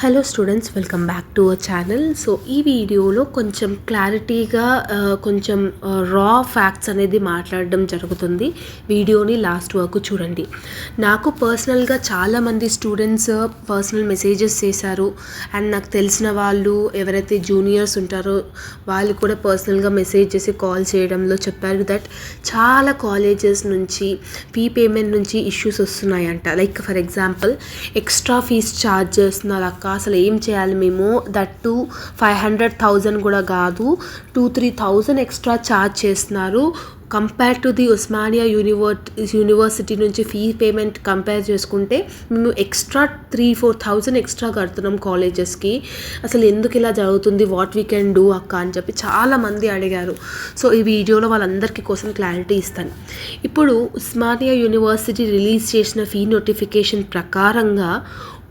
Hello students, welcome back to our channel. So ఈ వీడియోలో కొంచెం క్లారిటీగా కొంచెం రా ఫ్యాక్ట్స్ అనేది మాట్లాడడం జరుగుతుంది. వీడియోని లాస్ట్ వరకు చూడండి. నాకు పర్సనల్గా చాలామంది స్టూడెంట్స్ పర్సనల్ మెసేజెస్ చేశారు. అండ్ నాకు తెలిసిన వాళ్ళు ఎవరైతే జూనియర్స్ ఉంటారో వాళ్ళు కూడా పర్సనల్గా మెసేజ్ చేసి కాల్ చేయడంలో చెప్పారు దట్ చాలా కాలేజెస్ నుంచి ఫీ పేమెంట్ నుంచి ఇష్యూస్ వస్తున్నాయంట. Like for example extra fees charge చేస్తున్నారు అక్క, అసలు ఏం చేయాలి మేము, దట్టు 500,000 కూడా కాదు, 2-3,000 ఎక్స్ట్రా ఛార్జ్ చేస్తున్నారు. Compare to the Osmania university నుంచి ఫీ పేమెంట్ కంపేర్ చేసుకుంటే మేము ఎక్స్ట్రా 3-4,000 ఎక్స్ట్రా కడుతున్నాం కాలేజెస్కి. అసలు ఎందుకు ఇలా జరుగుతుంది, వాట్ వీ కెన్ డూ అక్క అని చెప్పి చాలామంది అడిగారు. సో ఈ వీడియోలో వాళ్ళందరికీ కోసం క్లారిటీ ఇస్తాను. ఇప్పుడు ఉస్మానియా యూనివర్సిటీ రిలీజ్ చేసిన ఫీ నోటిఫికేషన్ ప్రకారంగా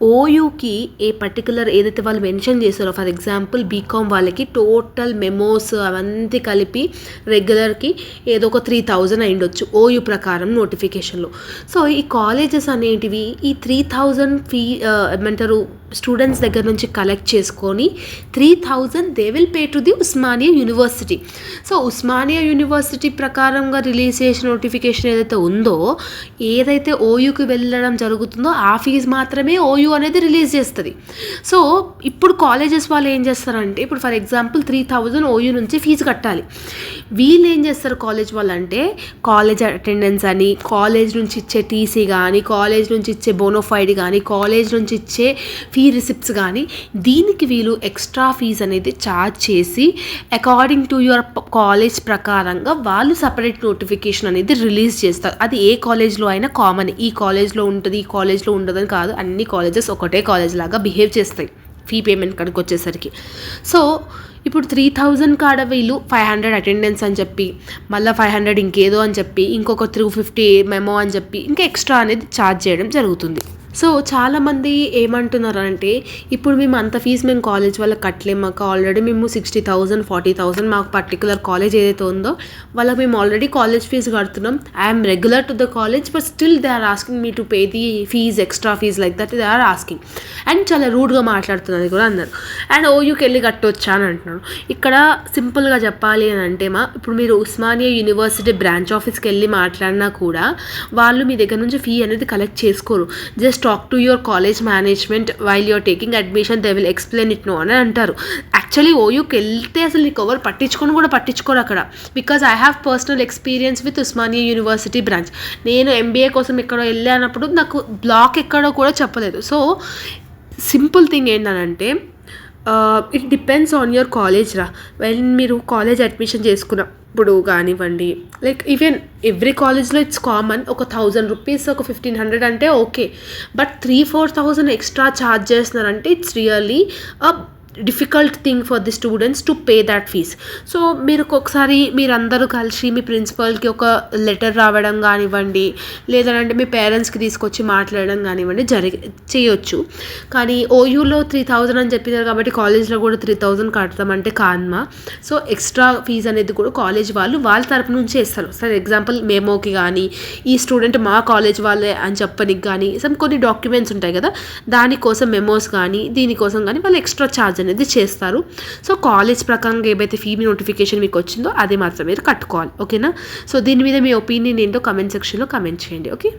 ఓయూకి ఏ పర్టికులర్ ఏదైతే వాళ్ళు మెన్షన్ చేశారో, ఫర్ ఎగ్జాంపుల్ బీకామ్ వాళ్ళకి టోటల్ మెమోస్ అవన్నీ కలిపి రెగ్యులర్కి ఏదో ఒక 3,000 అయిండొచ్చు ఓయూ ప్రకారం నోటిఫికేషన్లో. సో ఈ కాలేజెస్ అనేటివి ఈ 3,000 ఫీ ఏమంటారు స్టూడెంట్స్ దగ్గర నుంచి కలెక్ట్ చేసుకొని 3,000 they will pay to the Osmania university. So Osmania university ప్రకారంగా రిలీజ్ చేసిన నోటిఫికేషన్ ఏదైతే ఉందో, ఏదైతే ఓయూకి వెళ్ళడం జరుగుతుందో ఆ ఫీజు మాత్రమే ఓయూ అనేది రిలీజ్ చేస్తుంది. సో ఇప్పుడు కాలేజెస్ వాళ్ళు ఏం చేస్తారంటే, ఇప్పుడు ఫర్ ఎగ్జాంపుల్ 3,000 ఓయూ నుంచి ఫీజు కట్టాలి. వీళ్ళు ఏం చేస్తారు కాలేజ్ వాళ్ళు అంటే, కాలేజ్ అటెండెన్స్ అని, కాలేజ్ నుంచి ఇచ్చే టీసీ కానీ, కాలేజ్ నుంచి ఇచ్చే బోనోఫైడ్ కానీ, కాలేజ్ నుంచి ఇచ్చే ఫీ రిసిప్ట్స్ కానీ, దీనికి వీళ్ళు ఎక్స్ట్రా ఫీజ్ అనేది ఛార్జ్ చేసి అకార్డింగ్ టు యువర్ కాలేజ్ ప్రకారంగా వాళ్ళు సపరేట్ నోటిఫికేషన్ అనేది రిలీజ్ చేస్తారు. అది ఏ కాలేజ్లో అయినా కామన్. ఈ కాలేజ్లో ఉంటుంది, ఈ కాలేజ్లో ఉండదని కాదు, అన్ని కాలేజెస్ ఒకటే కాలేజ్ లాగా బిహేవ్ చేస్తాయి ఫీ పేమెంట్ కాడికి వచ్చేసరికి. సో ఇప్పుడు 3,000 కాడ వీళ్ళు 500 అటెండెన్స్ అని చెప్పి, మళ్ళీ 500 ఇంకేదో అని చెప్పి, ఇంకొక 350 మెమో అని చెప్పి ఇంకా ఎక్స్ట్రా అనేది ఛార్జ్ చేయడం జరుగుతుంది. సో చాలామంది ఏమంటున్నారంటే, ఇప్పుడు మేము అంత ఫీజు మేము కాలేజ్ వాళ్ళకి కట్టలేము, మాకు ఆల్రెడీ మేము 60,000 40,000 మాకు పర్టికులర్ కాలేజ్ ఏదైతే ఉందో వాళ్ళకి మేము ఆల్రెడీ కాలేజ్ ఫీజు కడుతున్నాం, I'm regular to the college, but still they are asking me to pay the fee extra fee like that they are asking. And చాలా రూడ్గా మాట్లాడుతున్నది కూడా అన్నారు. అండ్ ఓయూకి వెళ్ళి కట్టొచ్చా అని అంటున్నారు. ఇక్కడ సింపుల్గా చెప్పాలి అని అంటే, ఇప్పుడు మీరు ఉస్మానియా యూనివర్సిటీ బ్రాంచ్ ఆఫీస్కి వెళ్ళి మాట్లాడినా కూడా వాళ్ళు మీ దగ్గర నుంచి ఫీ అనేది కలెక్ట్ చేసుకోరు. Just talk to your college management while you're taking admission, they will explain it no అని అంటారు. యాక్చువల్లీ ఓయూకి వెళ్తే అసలు నీకు ఎవరు పట్టించుకోరు అక్కడ. Because I have personal experience with Osmania university branch. నేను ఎంబీఏ కోసం ఎక్కడో వెళ్ళానప్పుడు నాకు బ్లాక్ ఎక్కడో కూడా చెప్పలేదు. సో సింపుల్ థింగ్ ఏంటంటే, it depends on your college రా. వెన్ మీరు కాలేజ్ అడ్మిషన్ చేసుకున్నప్పుడు కానివ్వండి, లైక్ ఈవెన్ ఎవ్రీ కాలేజ్లో ఇట్స్ కామన్, ఒక 1,000 రూపీస్ ఒక 1,500 అంటే ఓకే. బట్ 3-4,000 ఎక్స్ట్రా ఛార్జ్ చేస్తున్నారంటే it's really difficult thing for the students to pay that fee. So మీరు ఒకసారి మీరందరూ కలిసి మీ ప్రిన్సిపల్కి ఒక లెటర్ రావడం కానివ్వండి, లేదంటే మీ పేరెంట్స్కి తీసుకొచ్చి మాట్లాడడం కానివ్వండి చేయొచ్చు. కానీ ఓయూలో 3,000 అని చెప్పినారు కాబట్టి కాలేజ్లో కూడా 3,000 కడతామంటే కాదమ్మా. సో ఎక్స్ట్రా ఫీజ్ అనేది కూడా కాలేజ్ వాళ్ళు వాళ్ళ తరపు నుంచి ఇస్తారు. ఫర్ ఎగ్జాంపుల్ మెమోకి కానీ, ఈ స్టూడెంట్ మా కాలేజ్ వాళ్ళే అని చెప్పనికి కానీ, కొన్ని డాక్యుమెంట్స్ ఉంటాయి కదా, దానికోసం మెమోస్ కానీ దీనికోసం కానీ వాళ్ళు ఎక్స్ట్రా ఛార్జ్ అనేది చేస్తారు. సో కాలేజ్ ప్రకారంగా ఏవైతే ఫీ నోటిఫికేషన్ మీకు వచ్చిందో అది మాత్రం మీరు కట్టుకోవాలి. ఓకేనా? సో దీని మీద మీ ఒపీనియన్ ఏంటో కమెంట్ సెక్షన్లో కమెంట్ చేయండి. ఓకే.